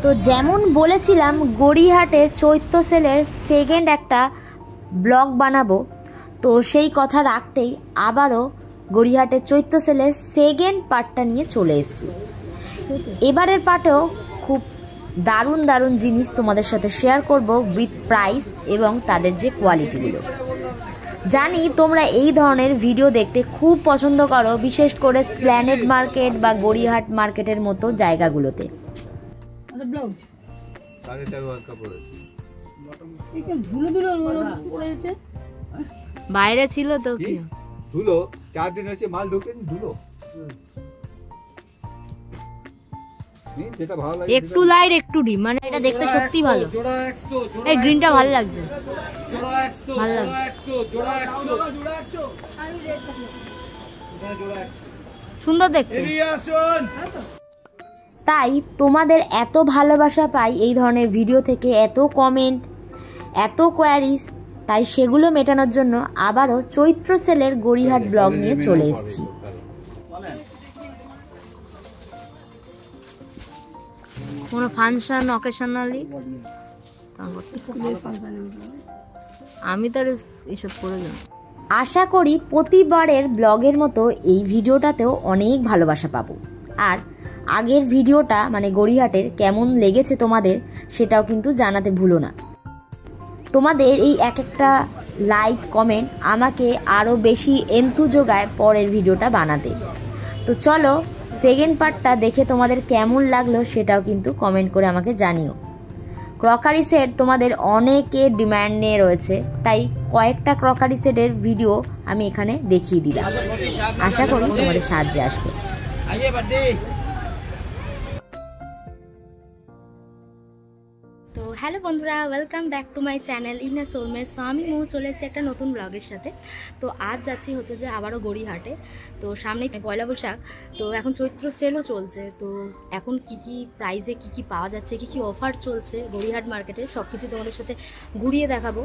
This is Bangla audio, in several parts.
তো যেমন বলেছিলাম গড়িয়াহাটের চৈত্র সেলের সেকেন্ড একটা ব্লগ বানাবো, তো সেই কথা রাখতেই আবারও গড়িয়াহাটের চৈত্র সেলের সেকেন্ড পার্টটা নিয়ে চলে এসেছি। এবারের পার্টেও খুব দারুণ দারুণ জিনিস তোমাদের সাথে শেয়ার করব উইথ প্রাইস এবং তাদের যে কোয়ালিটিগুলো। জানি তোমরা এই ধরনের ভিডিও দেখতে খুব পছন্দ করো, বিশেষ করে স্প্ল্যানেড মার্কেট বা গড়িয়াহাট মার্কেটের মতো জায়গাগুলোতে। বাইরে ছিল তো কি ধুলো 4 দিন হয়েছে মাল ঢোকেনি ধুলো। একটু লাইট একটু ডিম, মানে এটা দেখতে সত্যি ভালো। এই গ্রিনটা ভালো লাগছে, ভালো লাগছে, সুন্দর দেখতে। তাই তোমাদের এত ভালোবাসা পাই এই ধরনের ভিডিও থেকে, এত কমেন্ট, এত কোয়ারিজ, তাই সেগুলো মেটানোর জন্য আবারও চৈত্র সেলের গড়িয়াহাট ব্লগ নিয়ে চলে এসেছি। কোনো ফাংশন অকেশনালি আমি তো এসব করে যাই। আশা করি প্রতিবারের ব্লগের মতো এই ভিডিওটাতেও অনেক ভালোবাসা পাবো। আর আগের ভিডিওটা মানে গড়িয়াহাটের কেমন লেগেছে তোমাদের সেটাও কিন্তু জানাতে ভুলো না। তোমাদের এই এক একটা লাইক কমেন্ট আমাকে আরও বেশি এন্থু যোগায় পরের ভিডিওটা বানাতে। তো চলো সেকেন্ড পার্টটা দেখে তোমাদের কেমন লাগলো সেটাও কিন্তু কমেন্ট করে আমাকে জানিও। ক্রকারি সেট তোমাদের অনেকে ডিম্যান্ড নিয়ে রয়েছে, তাই কয়েকটা ক্রকারি সেটের ভিডিও আমি এখানে দেখিয়ে দিলাম। আশা করি তোমাদের সাহায্যে আসবে। তো হ্যালো বন্ধুরা, welcome back to my channel in a soulmate. তো আমি চলে এসেছি একটা নতুন ব্লগের সাথে। তো আজ যাচ্ছি হচ্ছে যে আবারও গড়িয়াহাটে। তো সামনে পয়লা বৈশাখ, তো এখন চৈত্র সেলও চলছে। তো এখন কি কি প্রাইসে কি কি পাওয়া যাচ্ছে, কি কি অফার চলছে গড়িয়াহাট মার্কেটে, সব কিছু তোমাদের সাথে ঘুরিয়ে দেখাবো।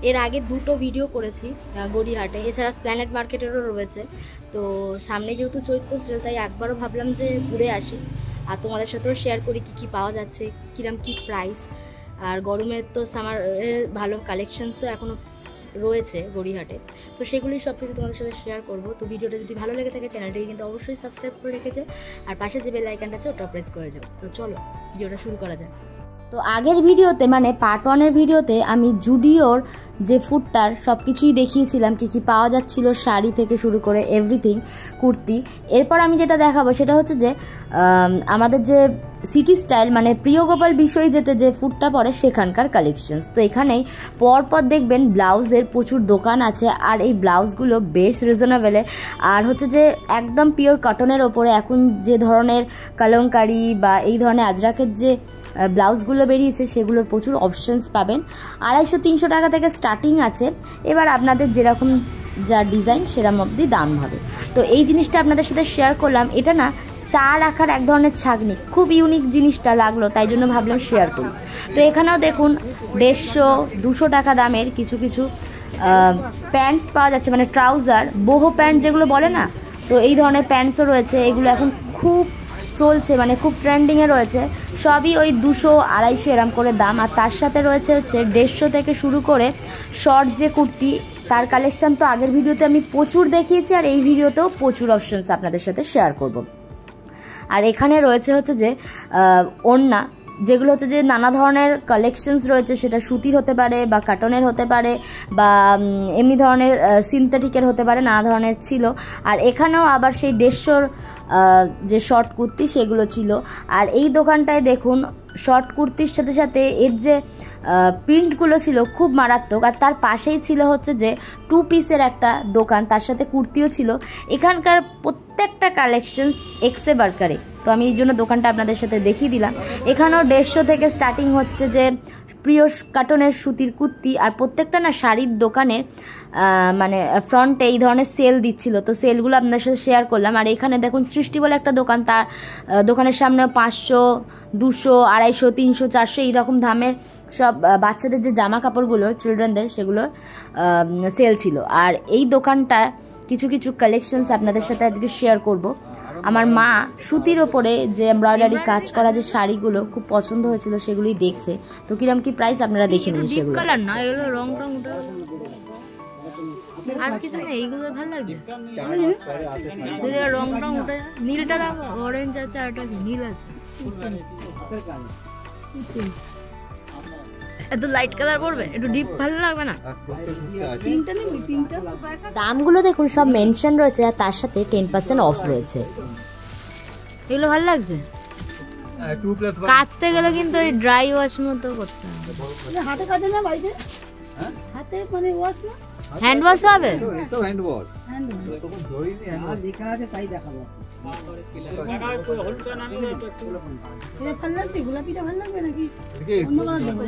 এর আগে দুটো ভিডিও করেছি গড়িয়াহাটে, এছাড়া স্প্ল্যানেড মার্কেটেরও রয়েছে। তো সামনে যেহেতু চৈত্র সেল, তাই একবারও ভাবলাম যে ঘুরে আসি আর তোমাদের সাথেও শেয়ার করি কি কি পাওয়া যাচ্ছে, কিরম কি প্রাইস। আর গরমের তো সামারের ভালো কালেকশানসও এখনও রয়েছে গড়িয়াহাটে, তো সেগুলি সব কিছু তোমাদের সাথে শেয়ার করবো। তো ভিডিওটা যদি ভালো লেগে থাকে চ্যানেলটাকে কিন্তু অবশ্যই সাবস্ক্রাইব করে রেখে যাও, আর পাশে যে বেল আইকনটা আছে ওটা প্রেস করে যাও। তো চলো ভিডিওটা শুরু করা যাক। তো আগের ভিডিওতে মানে পার্ট 1-এর ভিডিওতে আমি জুডিওর যে ফুডটার সব কিছুই দেখিয়েছিলাম, কী কী পাওয়া যাচ্ছিলো, শাড়ি থেকে শুরু করে এভরিথিং, কুর্তি। এরপর আমি যেটা দেখাবো সেটা হচ্ছে যে আমাদের যে সিটি স্টাইল মানে প্রিয়গোপাল বিষয় যেতে যে ফুডটা পড়ে সেখানকার কালেকশনস। তো এখানেই পরপর দেখবেন ব্লাউজের প্রচুর দোকান আছে, আর এই ব্লাউজগুলো বেশ রিজনেবলে, আর হচ্ছে যে একদম পিওর কটনের ওপরে এখন যে ধরনের কলমকারি বা এই ধরনের আজরাকের যে ব্লাউজগুলো বেরিয়েছে সেগুলোর প্রচুর অপশানস পাবেন। 250-300 টাকা থেকে স্টার্টিং আছে, এবার আপনাদের যেরকম যা ডিজাইন সেরকম অবধি দাম হবে। তো এই জিনিসটা আপনাদের সাথে শেয়ার করলাম। এটা না চা রাখার এক ধরনের ছাঁকনি, খুব ইউনিক জিনিসটা লাগলো, তাই জন্য ভাবলাম শেয়ার করি। তো এখানেও দেখুন 150-200 টাকা দামের কিছু কিছু প্যান্টস পাওয়া যাচ্ছে, মানে ট্রাউজার, বোহো প্যান্ট যেগুলো বলে না, তো এই ধরনের প্যান্টসও রয়েছে। এগুলো এখন খুব চলছে, মানে খুব ট্রেন্ডিংয়ে রয়েছে। সবই ওই 200-250 এরম করে দাম। আর তার সাথে রয়েছে হচ্ছে 150 থেকে শুরু করে শর্ট যে কুর্তি, তার কালেকশান তো আগের ভিডিওতে আমি প্রচুর দেখিয়েছি, আর এই ভিডিওতেও প্রচুর অপশানস আপনাদের সাথে শেয়ার করব। আর এখানে রয়েছে হচ্ছে যে ওড়না, যেগুলো হচ্ছে যে নানা ধরনের কালেকশনস রয়েছে, সেটা সুতির হতে পারে বা কটনের হতে পারে বা এমনি ধরনের সিনথেটিকের হতে পারে, নানা ধরনের ছিল। আর এখানেও আবার সেই 150-র যে শর্ট কুর্তি সেগুলো ছিল। আর এই দোকানটায় দেখুন শর্ট কুর্তির সাথে সাথে এর যে প্রিন্টগুলো ছিল খুব মারাত্মক। আর তার পাশেই ছিল হচ্ছে যে 2 পিসের একটা দোকান, তার সাথে কুর্তিও ছিল। এখানকার প্রত্যেকটা কালেকশনস এক্সে বার্কারে, তো আমি এই জন্য দোকানটা আপনাদের সাথে দেখিয়ে দিলাম। এখানেও 150 থেকে স্টার্টিং হচ্ছে যে প্রিয় কটনের সুতির কুর্তি। আর প্রত্যেকটা না শাড়ির দোকানের মানে ফ্রন্টে এই ধরনের সেল দিচ্ছিল, তো সেলগুলো আপনাদের সাথে শেয়ার করলাম। আর এখানে দেখুন সৃষ্টি বলে একটা দোকান, তার দোকানের সামনে 500, 200, 250, 300, 400 এইরকম দামের সব বাচ্চাদের যে জামা কাপড়গুলো চিলড্রেনদের সেগুলোর সেল ছিল। আর এই দোকানটা কিছু কিছু কালেকশনস আপনাদের সাথে আজকে শেয়ার করব। আমার মা সুতির ওপরে যে এমব্রয়ডারি কাজ করা যে শাড়িগুলো খুব পছন্দ হয়েছিল সেগুলোই দেখছে। তো কিরম কি প্রাইস আপনারা দেখে নিন সেগুলো। কালার না এগুলো রং টং উঠে আর কিছু না, এইগুলো ভালো লাগে। রং টং উঠে নীলটা দেখো, অরেঞ্জ আছে আর একটা নীল আছে, এত লাইট কালার পড়বে, একটু ডিপ ভালো লাগবে না? দামগুলো দেখুন সব মেনশন রয়েছে আর তার সাথে 10% অফ রয়েছে। এগুলো ভালো লাগছে। কাচতে গেলে কিন্তু ওই ড্রাই ওয়াশ মতো করতে হবে। হাতে কাটে না বাড়িতে? হাতে মানে ওয়াশ না, হ্যান্ড ওয়াশ হবে। তো হ্যান্ড ওয়াশ তখন ধরিনি, হ্যান্ড ওয়াশ লেখা আছে তাই দেখাবো। লাগায় তো হলটা নামিয়ে তো একটু এটা ভালো লাগবে। গোলাপিটা ভালো লাগবে নাকি অন্য কালার দেবো?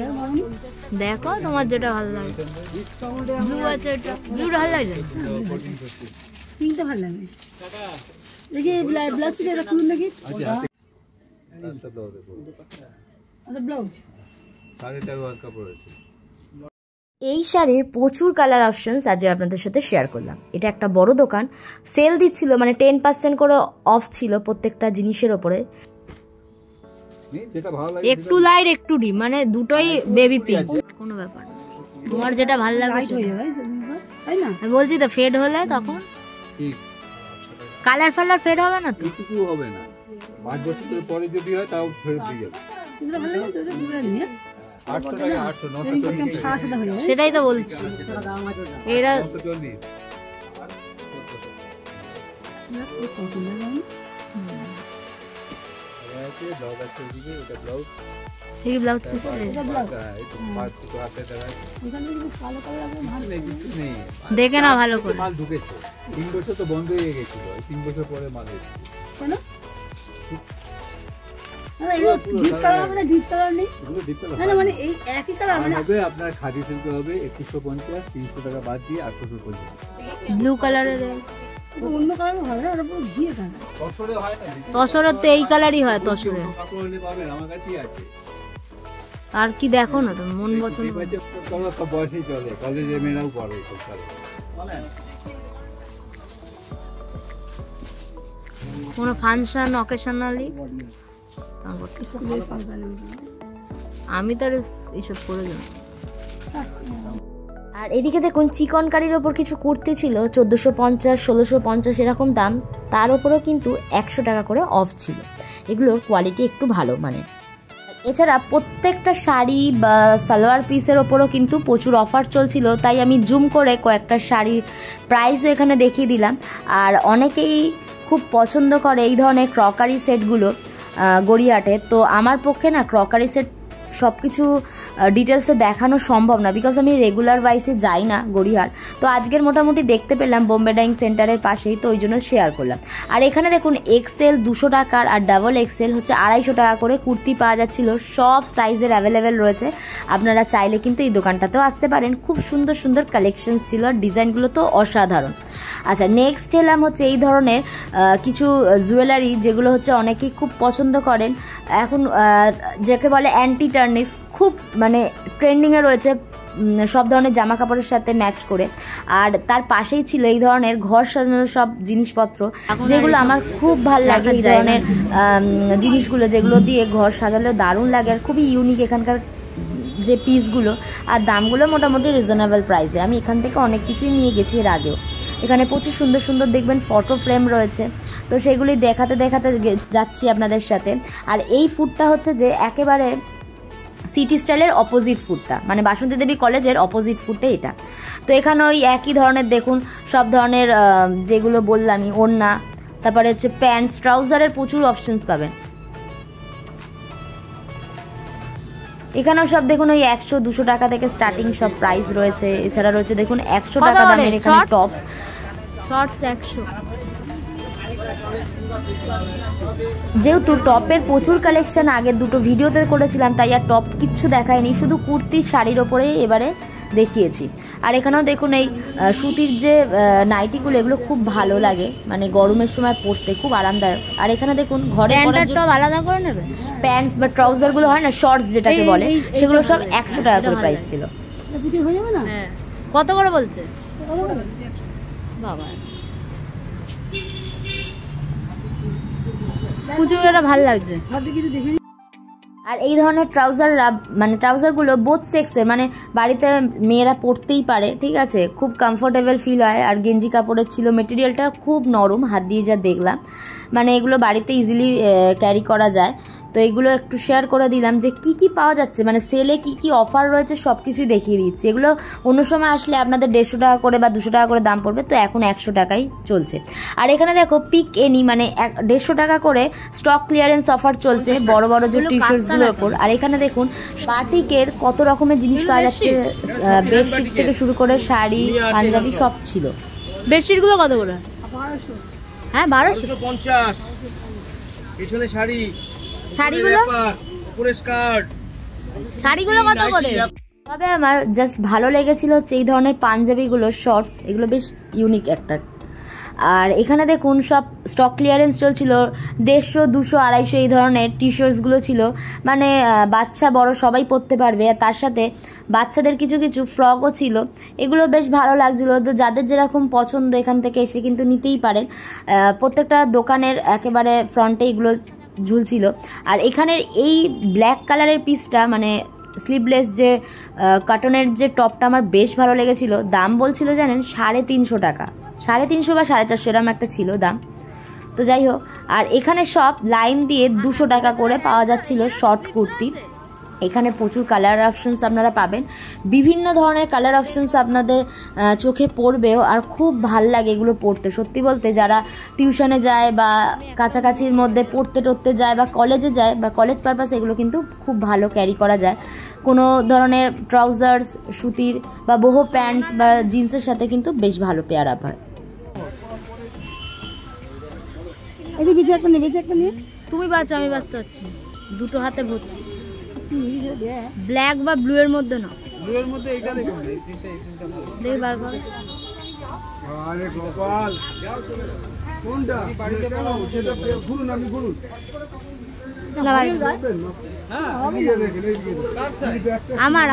দেখো তোমার যেটা ভালো লাগে। ব্লু আছে, এটা ব্লুটা ভালো লাগে, পিঙ্কটা ভালো লাগে। দেখি ব্ল্যাক পিটা এটা খুলুন নাকি। আচ্ছা এটা ব্লাউজ দেখো, এটা ব্লাউজ শাড়িটা ওয়ার্ক কাপড় আছে। এই শাড়ির প্রচুর কালার অপশনস আজ আপনাদের সাথে শেয়ার করলাম। এটা একটা বড় দোকান, সেল দিচ্ছিল, মানে 10% করে অফ ছিল প্রত্যেকটা জিনিসের ওপরে। একটু লাইট একটু ডিপ, মানে দুটোই বেবি পিঙ্ক, কোনো ব্যাপার না। তোমার যেটা ভালো লাগে তাই না, বলছি তো ফেড হলে তখন কালার ফালার ফেড হবে না, তো কিছু হবে না। 5 বছর পরে যদি হয় তাও ফেড দিয়ে যাবে। সেটাই তো বলছি। এরা দেখে না ভালো করে। মাল ঢুকেছে 3 বছর তো বন্ধ হয়ে গেছিল, 3 বছর পরে মাল এসেছে। কেন ব্লু কালারের তসরের তো এই কালারই হয়। তসরে আর কি দেখো না, মন পছন্দ বয়সেই চলে, কলেজে মেয়েরাও পড়ে। কোনো ফাংশন অকেশনালি আমি তো এইসব করে যাই। আর এদিকে দেখুন চিকন কারির ওপর কিছু কুর্তি ছিল 1450, 1650 এরকম দাম, তার ওপরেও কিন্তু 100 টাকা করে অফ ছিল। এগুলোর কোয়ালিটি একটু ভালো মানে। এছাড়া প্রত্যেকটা শাড়ি বা সালোয়ার পিসের ওপরও কিন্তু প্রচুর অফার চলছিল, তাই আমি জুম করে কয়েকটা শাড়ির প্রাইসও এখানে দেখিয়ে দিলাম। আর অনেকেই খুব পছন্দ করে এই ধরনের ক্রকারি সেটগুলো গড়িয়াহাটে। তো আমার পক্ষে না ক্রকারি সেট সব কিছু ডিটেলসে দেখানো সম্ভব না, বিকজ আমি রেগুলার ওয়াইসে যাই না গড়িয়াহাট। তো আজকের মোটামুটি দেখতে পেলাম বোম্বে ডাইং সেন্টারের পাশেই, তো ওই জন্য শেয়ার করলাম। আর এখানে দেখুন এক্সেল 200 টাকার আর ডাবল এক্সেল হচ্ছে 250 টাকা করে কুর্তি পাওয়া যাচ্ছিল। সব সাইজের অ্যাভেলেবেল রয়েছে, আপনারা চাইলে কিন্তু এই দোকানটাতেও আসতে পারেন। খুব সুন্দর সুন্দর কালেকশনস ছিল আর ডিজাইনগুলো তো অসাধারণ। আচ্ছা নেক্সট এলাম হচ্ছে এই ধরনের কিছু জুয়েলারি, যেগুলো হচ্ছে অনেকেই খুব পছন্দ করেন এখন, যাকে বলে অ্যান্টি টার্নিশ, খুব মানে ট্রেন্ডিংয়ে রয়েছে সব ধরনের জামা কাপড়ের সাথে ম্যাচ করে। আর তার পাশেই ছিল এই ধরনের ঘর সাজানোর সব জিনিসপত্র, যেগুলো আমার খুব ভালো লাগে। এই ধরনের জিনিসগুলো যেগুলো দিয়ে ঘর সাজালেও দারুণ লাগে আর খুবই ইউনিক এখানকার যে পিসগুলো। আর দামগুলো মোটামুটি রিজনেবল প্রাইসে। আমি এখান থেকে অনেক কিছুই নিয়ে গেছি এর আগেও। এখানে প্রচুর সুন্দর সুন্দর দেখবেন ফটো ফ্রেম রয়েছে, তো সেগুলি দেখাতে দেখাতে যাচ্ছি আপনাদের সাথে। আর এই ফুডটা হচ্ছে যে একেবারে সিটি স্টাইলের অপোজিট ফুডটা, মানে বাসন্তী দেবী কলেজের অপোজিট ফুডটা এটা। তো এখানে ওই একই ধরনের দেখুন সব ধরনের যেগুলো বললামই, ওড়না, তারপরে হচ্ছে প্যান্টস, ট্রাউজারের প্রচুর অপশনস পাবেন। এখানেও সব দেখুন ওই 100-200 টাকা থেকে স্টার্টিং সব প্রাইস রয়েছে। এছাড়া রয়েছে দেখুন 100 টাকা দামের এখানে টপস, শর্টস 100। যেহেতু টপের প্রচুর কালেকশন আগের দুটো ভিডিওতে করেছিলাম, তাই আর টপ কিচ্ছু দেখায়নি, শুধু কুর্তি শাড়ির ওপরেই এবারে দেখিয়েছি। আর এখানেও দেখুন এই সুতির যে নাইটিগুলো, এগুলো খুব ভালো লাগে, মানে গরমের সময় পরতে খুব আরামদায়ক। আর এখানে দেখুন ঘরে টপ আলাদা করে নেবে, প্যান্টস বা ট্রাউজারগুলো হয় না, শর্টস যেটাকে বলে, সেগুলো সব 100 টাকা করে প্রাইস ছিল। কত করে বলছে বাবা? কুচুরটা ভালো লাগছে। আর এই ধরনের ট্রাউজাররা মানে ট্রাউজারগুলো বোথ সেক্সের, মানে বাড়িতে মেয়েরা পরতেই পারে, ঠিক আছে, খুব কমফোর্টেবল ফিল হয়। আর গেঞ্জি কাপড়ের ছিল, মেটেরিয়ালটা খুব নরম, হাত দিয়ে যা দেখলাম, মানে এগুলো বাড়িতে ইজিলি ক্যারি করা যায়। তো এগুলো একটু শেয়ার করে দিলাম যে কি কি পাওয়া যাচ্ছে, মানে সেলে কি কি অফার রয়েছে সব কিছুই দেখিয়ে দিচ্ছি। এগুলো অন্য সময় আসলে আপনাদের 150 টাকা করে বা 200 টাকা করে দাম পড়বে, তো এখন 100 টাকাই চলছে। আর এখানে দেখো পিক এনি মানে 150 টাকা করে স্টক ক্লিয়ারেন্স অফার চলছে বড় বড় যে টি শার্টসগুলোর ওপর। আর এখানে দেখুন বাটিকের কত রকমের জিনিস পাওয়া যাচ্ছে, বেডশিট থেকে শুরু করে শাড়ি পাঞ্জাবি সব ছিল। বেডশিটগুলো কত করে? 1200। হ্যাঁ 1250। পিছনে শাড়ি, শাড়িগুলো পুরো স্কার্ট, শাড়িগুলো কত করে? তবে আমার জাস্ট ভালো লেগেছিল হচ্ছে এই ধরনের পাঞ্জাবিগুলো, শর্টস, এগুলো বেশ ইউনিক একটা। আর এখানে দেখুন সব স্টক ক্লিয়ারেন্স চলছিল, 150, 200, 250 এই ধরনের টি শার্টসগুলো ছিল, মানে বাচ্চা বড় সবাই পরতে পারবে। আর তার সাথে বাচ্চাদের কিছু কিছু ফ্রকও ছিল, এগুলো বেশ ভালো লাগছিলো। তো যাদের যেরকম পছন্দ এখান থেকে এসে কিন্তু নিতেই পারেন। প্রত্যেকটা দোকানের একেবারে ফ্রন্টে এগুলো ঝুলছিল। আর এখানের এই ব্ল্যাক কালারের পিসটা মানে স্লিভলেস যে কটনের যে টপটা আমার বেশ ভালো লেগেছিল। দাম বলছিল জানেন 350 টাকা, 350 বা 450 এরকম একটা ছিল দাম। তো যাই হোক, আর এখানে সব লাইন দিয়ে 200 টাকা করে পাওয়া যাচ্ছিল শর্ট কুর্তি। এখানে প্রচুর কালার অপশনস আপনারা পাবেন, বিভিন্ন ধরনের কালার অপশনস আপনাদের চোখে পড়বেও। আর খুব ভাল লাগে এগুলো পড়তে, সত্যি বলতে যারা টিউশনে যায় বা কাছাকাছির মধ্যে পড়তে টড়তে যায় বা কলেজে যায় বা কলেজ পারপাস, এগুলো কিন্তু খুব ভালো ক্যারি করা যায়। কোনো ধরনের ট্রাউজার্স সুতির বা বহু প্যান্টস বা জিন্সের সাথে কিন্তু বেশ ভালো পেয়ার আপ হয়। তুমি বাঁচো, আমি বাঁচতে পারছি, দুটো হাতে ভর্তি। ব্ল্যাক বা ব্লু এর মধ্যে না, ব্লু এর মধ্যে এইটা দেখুন, এই তিনটা দেখি বারবার। আরে গোপাল কোনটা বাড়িতে বলো, সেটা ঘুরুন, আমি ঘুরুন না বাড়ি। হ্যাঁ আমি দেখেন এই দিকে আমার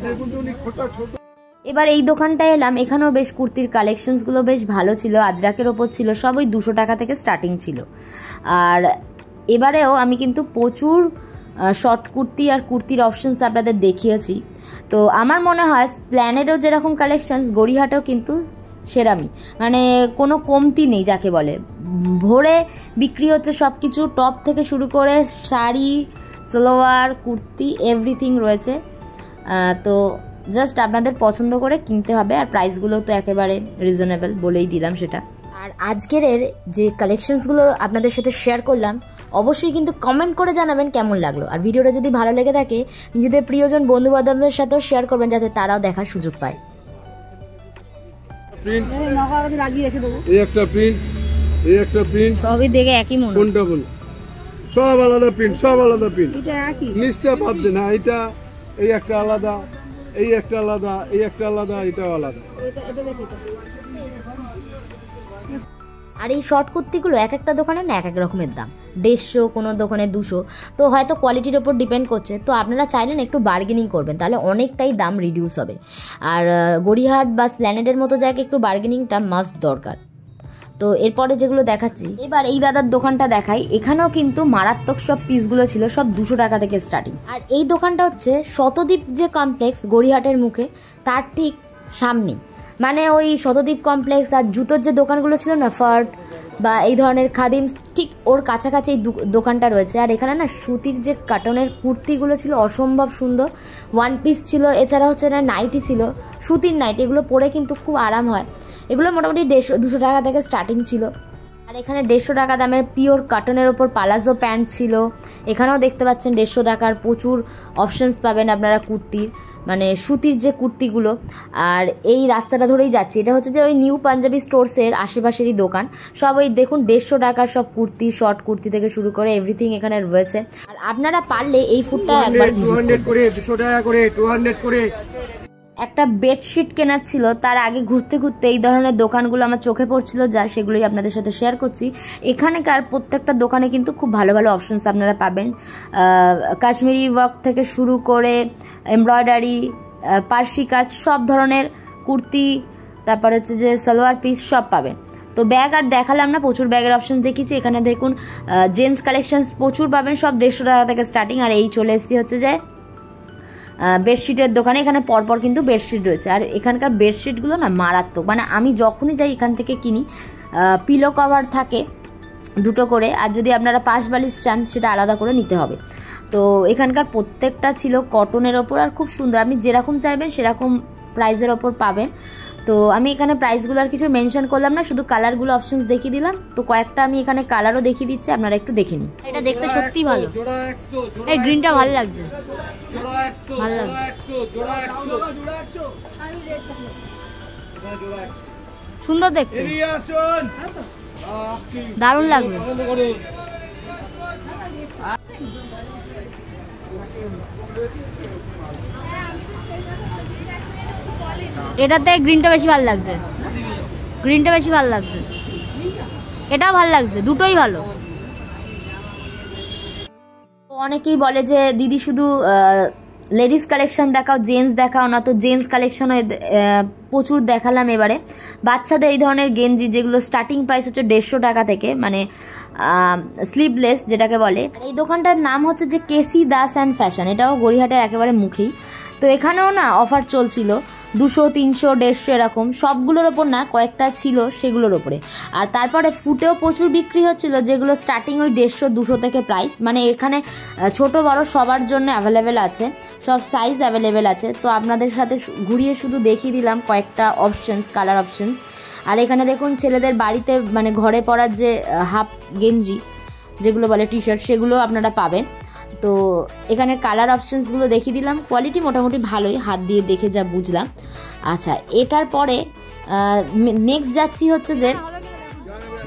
দেখুন তো উনি ছোট ছোট। এবার এই দোকানটায় এলাম, এখানেও বেশ কুর্তির কালেকশনসগুলো বেশ ভালো ছিল, আজরাকের ওপর ছিল, সব ওই 200 টাকা থেকে স্টার্টিং ছিল। আর এবারেও আমি কিন্তু প্রচুর শর্ট কুর্তি আর কুর্তির অপশনস আপনাদের দেখিয়েছি। তো আমার মনে হয় প্ল্যানেডও যেরকম কালেকশনস, গড়িয়াহাটেও কিন্তু সেরামি, মানে কোনো কমতি নেই যাকে বলে। ভোরে বিক্রি হচ্ছে সব কিছু, টপ থেকে শুরু করে শাড়ি, সালোয়ার, কুর্তি, এভরিথিং রয়েছে। তো জাস্ট আপনাদের পছন্দ করে কিনতে হবে। আর প্রাইসগুলো তো একেবারে রিজনেবল, বলেই দিলাম সেটা। আর আজকের যে কালেকশনসগুলো আপনাদের সাথে শেয়ার করলাম, অবশ্যই কিন্তু কমেন্ট করে জানাবেন কেমন লাগলো। আর ভিডিওটা যদি ভালো লেগে থাকে নিজেদের প্রিয়জন বন্ধু বান্ধবদের সাথেও শেয়ার করবেন, যাতে তারাও দেখার সুযোগ পায়। এই একটা প্রিন্ট, এই একটা প্রিন্ট, সবই দেখে একই মনে, কোনটা বল, সব আলাদা প্রিন্ট, সব আলাদা প্রিন্ট, এটা একই, নিচটা বাদ দেন। না এটা, এই একটা আলাদা, এই একটা আলাদা, এই একটা আলাদা, এটাও আলাদা। আর এই শর্ট কুর্তিগুলো এক একটা দোকানে না এক এক রকমের দাম, 150, কোনো দোকানে 200, তো হয়তো কোয়ালিটির ওপর ডিপেন্ড করছে। তো আপনারা চাইলেন একটু বার্গেনিং করবেন, তাহলে অনেকটাই দাম রিডিউস হবে। আর গড়িয়াহাট বা স্প্ল্যানেডের মতো জায়গায় একটু বার্গেনিংটা মাস্ট দরকার। তো এরপরে যেগুলো দেখাচ্ছি, এবার এই দাদার দোকানটা দেখাই। এখানেও কিন্তু মারাত্মক সব পিসগুলো ছিল, সব 200 টাকা থেকে স্টার্টিং। আর এই দোকানটা হচ্ছে শতদ্বীপ যে কমপ্লেক্স গড়িয়াহাটের মুখে, তার ঠিক সামনেই, মানে ওই শতদ্বীপ কমপ্লেক্স আর জুতোর যে দোকানগুলো ছিল না, ফার্ট বা এই ধরনের খাদিমস, ঠিক ওর কাছাকাছি এই দোকানটা রয়েছে। আর এখানে না সুতির যে কাটনের কুর্তিগুলো ছিল অসম্ভব সুন্দর, ওয়ান পিস ছিল, এছাড়া হচ্ছে না নাইটি ছিল, সুতির নাইটি, এগুলো পরে কিন্তু খুব আরাম হয়। এগুলো মোটামুটি 150-200 টাকা থেকে স্টার্টিং ছিল। আর এখানে 150 টাকা দামের পিওর কাটনের ওপর পালাজো প্যান্ট ছিল। এখানেও দেখতে পাচ্ছেন 150 টাকার প্রচুর অপশনস পাবেন আপনারা কুর্তির, মানে সুতির যে কুর্তিগুলো। আর এই রাস্তাটা ধরেই যাচ্ছি, এটা হচ্ছে যে ওই নিউ পাঞ্জাবি স্টোরসের আশেপাশেরই দোকান। সব ওই দেখুন 150 টাকার সব কুর্তি, শর্ট কুর্তি থেকে শুরু করে এভরিথিং এখানে রয়েছে। আর আপনারা পারলে এই ফুডটা একবার 200 করে, 200 টাকা করে, 200 করে। একটা বেডশিট কেনার ছিল, তার আগে ঘুরতে ঘুরতে এই ধরনের দোকানগুলো আমার চোখে পড়ছিল, যা সেগুলোই আপনাদের সাথে শেয়ার করছি। এখানকার প্রত্যেকটা দোকানে কিন্তু খুব ভালো ভালো অপশনস আপনারা পাবেন, কাশ্মীরি ওয়ার্ক থেকে শুরু করে এমব্রয়ডারি, পার্সি কাজ, সব ধরনের কুর্তি, তারপর হচ্ছে যে সালোয়ার পিস সব পাবেন। তো ব্যাগ আর দেখালাম না, প্রচুর ব্যাগের অপশন দেখিয়েছি। এখানে দেখুন জেন্টস কালেকশনস প্রচুর পাবেন, সব 150 টাকা থেকে স্টার্টিং। আর এই চলে এসেছি হচ্ছে যে বেডশিটের দোকানে। এখানে পরপর কিন্তু বেডশিট রয়েছে, আর এখানকার বেডশিটগুলো না মারাত্মক, মানে আমি যখনই যাই এখান থেকে কিনি। পিলো কভার থাকে 2টো করে, আর যদি আপনারা পাশ বালিশ চান সেটা আলাদা করে নিতে হবে। তো এখানকার প্রত্যেকটা ছিল কটনের ওপর আর খুব সুন্দর, আপনি যেরকম চাইবেন সেরকম প্রাইসের ওপর পাবেন। তো আমি এখানে প্রাইসগুলো আর কিছু মেনশন করলাম না, শুধু কালারগুলো অপশনস দেখিয়ে দিলাম। তো কয়েকটা আমি এখানে কালারও দেখিয়ে দিচ্ছি, আপনারা একটু দেখে নিন। এটা দেখতে সত্যি ভালো, এই গ্রিনটা ভালো লাগছে, ভালো লাগছে, সুন্দর দেখতে, দারুণ লাগবে। এটাতে গ্রিনটা বেশি ভালো লাগছে, গ্রিনটা বেশি ভালো লাগছে, এটাও ভালো লাগছে, দুটোই ভালো। অনেকেই বলে যে দিদি শুধু লেডিস কালেকশন দেখাও, জেন্টস দেখাও না। তো জেন্টস কালেকশন প্রচুর দেখালাম এবারে। বাচ্চাদের এই ধরনের গেঞ্জি যেগুলো স্টার্টিং প্রাইস হচ্ছে 150 টাকা থেকে, মানে স্লিভলেস যেটাকে বলে। এই দোকানটার নাম হচ্ছে যে কেসি দাস অ্যান্ড ফ্যাশন, এটাও গড়িয়াহাটের একেবারে মুখেই। তো এখানেও না অফার চলছিল, 200, 300, 150 এরকম, সবগুলোর ওপর না, কয়েকটা ছিল সেগুলোর ওপরে। আর তারপরে ফুটেও প্রচুর বিক্রি হচ্ছিল, যেগুলো স্টার্টিং ওই 150, 200 থেকে প্রাইস। মানে এখানে ছোট বড় সবার জন্য অ্যাভেলেবেল আছে, সব সাইজ অ্যাভেলেবেল আছে। তো আপনাদের সাথে ঘুরিয়ে শুধু দেখিয়ে দিলাম কয়েকটা অপশনস, কালার অপশনস। আর এখানে দেখুন ছেলেদের বাড়িতে মানে ঘরে পরার যে হাফ গেঞ্জি যেগুলো বলে টি শার্ট, সেগুলো আপনারা পাবেন। তো এখানে কালার অপশনসগুলো দেখিয়ে দিলাম, কোয়ালিটি মোটামুটি ভালোই, হাত দিয়ে দেখে যা বুঝলাম। আচ্ছা, এটার পরে নেক্সট যাচ্ছি হচ্ছে যে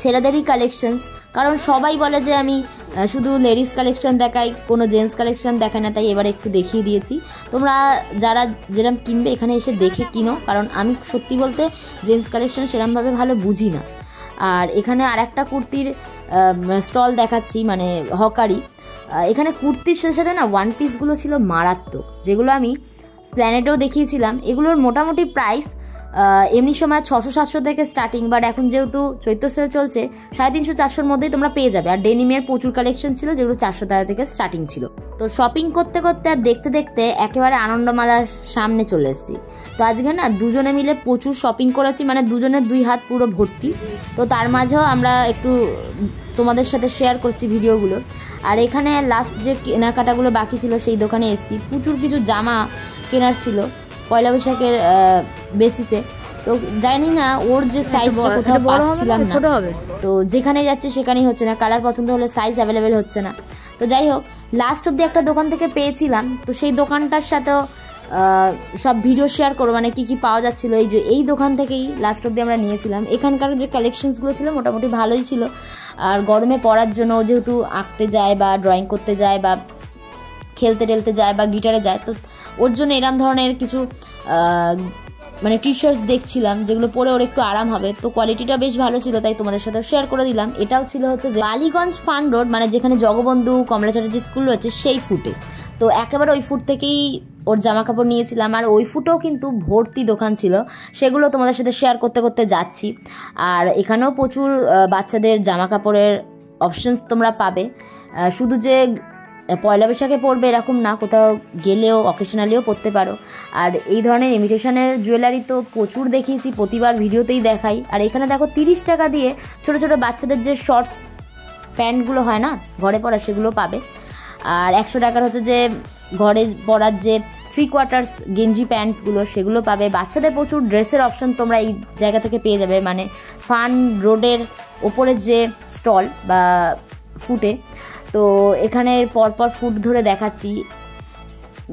ছেলেদেরই কালেকশনস, কারণ সবাই বলে যে আমি শুধু লেডিস কালেকশন দেখাই, কোনো জেন্টস কালেকশন দেখায় না, তাই এবার একটু দেখিয়ে দিয়েছি। তোমরা যারা যেরকম কিনবে এখানে এসে দেখে কিনো, কারণ আমি সত্যি বলতে জেন্টস কালেকশন সেরকমভাবে ভালো বুঝি না। আর এখানে আর একটা কুর্তির স্টল দেখাচ্ছি, মানে হকারি। এখানে কুর্তির সাথে সাথে না ওয়ান পিসগুলো ছিল মারাত্মক, যেগুলো আমি স্প্ল্যানেডেও দেখিয়েছিলাম। এগুলোর মোটামুটি প্রাইস এমনি সময় 600-700 থেকে স্টার্টিং, বাট এখন যেহেতু চৈত্র সেল চলছে 350-400-র মধ্যেই তোমরা পেয়ে যাবে। আর ডেনিমের প্রচুর কালেকশন ছিল, যেগুলো 400 টাকা থেকে স্টার্টিং ছিল। তো শপিং করতে করতে আর দেখতে দেখতে একেবারে আনন্দমালার সামনে চলে এসেছি। তো আজকে না দুজনে মিলে প্রচুর শপিং করেছি, মানে দুজনের 2 হাত পুরো ভর্তি। তো তার মাঝেও আমরা একটু তোমাদের সাথে শেয়ার করছি ভিডিওগুলো। আর এখানে লাস্ট যে কেনাকাটাগুলো বাকি ছিল সেই দোকানে এসেছি, প্রচুর কিছু জামা কেনার ছিল পয়লা বৈশাখের বেসিসে। তো জানি না ওর যে সাইজটা কোথাও পাচ্ছিলাম না, তো যেখানে যাচ্ছে সেখানেই হচ্ছে না, কালার পছন্দ হলে সাইজ অ্যাভেলেবেল হচ্ছে না। তো যাই হোক, লাস্ট অব্দি একটা দোকান থেকে পেয়েছিলাম, তো সেই দোকানটার সাথেও সব ভিডিও শেয়ার করো, মানে কি কি পাওয়া যাচ্ছিল। এই যে এই দোকান থেকেই লাস্ট অব্দি আমরা নিয়েছিলাম। এখানকার যে কালেকশনসগুলো ছিল মোটামুটি ভালোই ছিল। আর গরমে পরার জন্য যেহেতু আঁকতে যায় বা ড্রয়িং করতে যায় বা খেলতে টেলতে যায় বা গিটারে যায়, তো ওর জন্য এরম ধরনের কিছু মানে টি শার্টস দেখছিলাম, যেগুলো পরে ওর একটু আরাম হবে। তো কোয়ালিটিটা বেশ ভালো ছিল, তাই তোমাদের সাথে শেয়ার করে দিলাম। এটাও ছিল হচ্ছে যে বালিগঞ্জ ফান রোড, মানে যেখানে জগবন্ধু কমলা চ্যাটার্জি স্কুল রয়েছে সেই ফুটে। তো একেবারে ওই ফুট থেকেই ওর জামা কাপড় নিয়েছিলাম। আর ওই ফুটেও কিন্তু ভর্তি দোকান ছিল, সেগুলো তোমাদের সাথে শেয়ার করতে করতে যাচ্ছি। আর এখানেও প্রচুর বাচ্চাদের জামা কাপড়ের অপশনস তোমরা পাবে। শুধু যে পয়লা বৈশাখে পরবে এরকম না, কোথাও গেলেও অকেশনালিও পরতে পারো। আর এই ধরনের ইমিটেশনের জুয়েলারি তো প্রচুর দেখিয়েছি, প্রতিবার ভিডিওতেই দেখাই। আর এখানে দেখো 30 টাকা দিয়ে ছোটো ছোটো বাচ্চাদের যে শর্টস প্যান্টগুলো হয় না ঘরে পরা, সেগুলো পাবে। আর 100 টাকার হচ্ছে যে ঘরে পরার যে 3/4 গেঞ্জি প্যান্টসগুলো, সেগুলো পাবে। বাচ্চাদের প্রচুর ড্রেসের অপশন তোমরা এই জায়গা থেকে পেয়ে যাবে, মানে ফান রোডের ওপরের যে স্টল বা ফুটে। তো এখানে পরপর ফুট ধরে দেখাচ্ছি,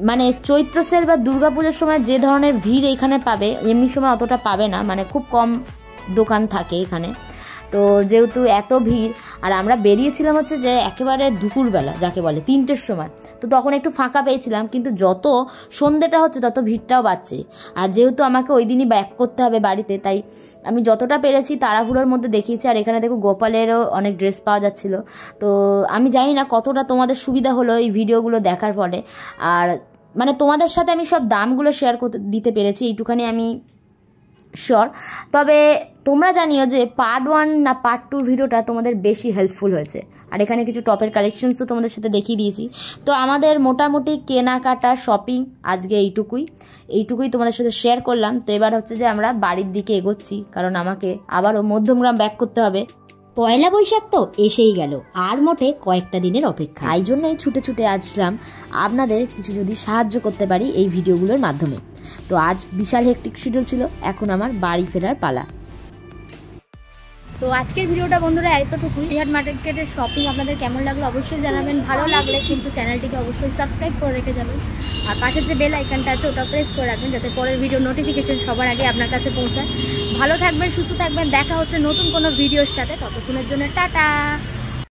মানে চৈত্র সেল বা দুর্গাপুজোর সময় যে ধরনের ভিড় এখানে পাবে এমনি সময় অতটা পাবে না, মানে খুব কম দোকান থাকে এখানে। তো যেহেতু এত ভিড়, আর আমরা বেরিয়েছিলাম হচ্ছে যে একেবারে দুপুরবেলা যাকে বলে 3টের সময়, তো তখন একটু ফাঁকা পেয়েছিলাম। কিন্তু যত সন্ধ্যেটা হচ্ছে তত ভিড়টাও বাড়ছে। আর যেহেতু আমাকে ওই দিনই ব্যাক করতে হবে বাড়িতে, তাই আমি যতটা পেরেছি তাড়াহুড়োর মধ্যে দেখিয়েছি। আর এখানে দেখো গোপালেরও অনেক ড্রেস পাওয়া যাচ্ছিলো। তো আমি জানি না কতটা তোমাদের সুবিধা হলো এই ভিডিওগুলো দেখার পরে। আর মানে তোমাদের সাথে আমি সব দামগুলো শেয়ার করতে দিতে পেরেছি, এইটুখানি আমি শিওর। তবে তোমরা জানিও যে পার্ট 1 না পার্ট 2 ভিডিওটা তোমাদের বেশি হেল্পফুল হয়েছে। আর এখানে কিছু টপের কালেকশনসও তোমাদের সাথে দেখিয়ে দিয়েছি। তো আমাদের মোটামুটি কেনাকাটা শপিং আজকে এইটুকুই তোমাদের সাথে শেয়ার করলাম। তো এবার হচ্ছে যে আমরা বাড়ির দিকে এগোচ্ছি, কারণ আমাকে আবারও মধ্যমগ্রাম ব্যাক করতে হবে। পয়লা বৈশাখ তো এসেই গেল, আর মোটে কয়েকটা দিনের অপেক্ষা। এই জন্যই ছুটে ছুটে আসলাম আপনাদের কিছু যদি সাহায্য করতে পারি এই ভিডিওগুলোর মাধ্যমে। তো আজ বিশাল হেক্টিক শিডিউল ছিল, এখন আমার বাড়ি ফেরার পালা। তো আজকের ভিডিওটা বন্ধুরা এতটুকুই। গড়িয়াহাট মার্কেটের শপিং আপনাদের কেমন লাগলো অবশ্যই জানাবেন। ভালো লাগলে কিন্তু চ্যানেলটিকে অবশ্যই সাবস্ক্রাইব করে রেখে যাবেন, আর পাশের যে বেল আইকনটা আছে ওটা প্রেস করে রাখবেন, যাতে পরের ভিডিও নোটিফিকেশন সবার আগে আপনার কাছে পৌঁছায়। ভালো থাকবেন, সুস্থ থাকবেন, দেখা হচ্ছে নতুন কোনো ভিডিওর সাথে। ততক্ষণের জন্য টাটা।